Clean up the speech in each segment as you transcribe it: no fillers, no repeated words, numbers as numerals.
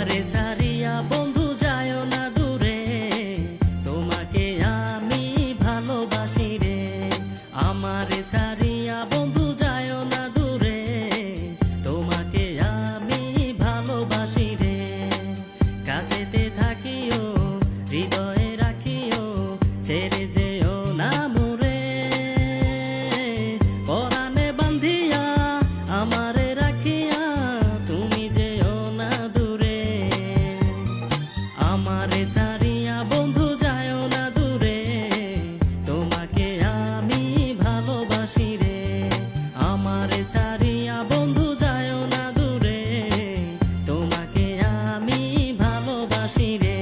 আমারে ছাড়িয়া বন্ধু যায়ও না দূরে, তোমাকে আমি ভালোবাসি রে। আমারে ছাড়িয়া বন্ধু যায়ও না দূরে, তোমাকে আমি ভালোবাসি রে। কাছেতে থাকিও, হৃদয়ে রাখিও, ছেড়ে যেও না মোরে। পরাণে বান্ধিয়া আমারে রাখিয়া তুমি যেও না দূরে। আমারে ছাড়িয়া বন্ধু যায়ও না দূরে, তোমাকে আমি ভালোবাসি রে। আমারে ছাড়িয়া বন্ধু যায়ও না দূরে, তোমাকে আমি ভালোবাসি রে।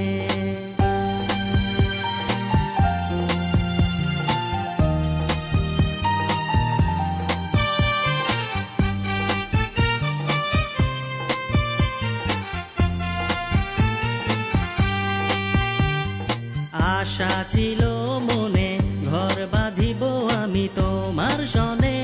আশা ছিল মনে, ঘর বাঁধিব আমি তোমার সনে।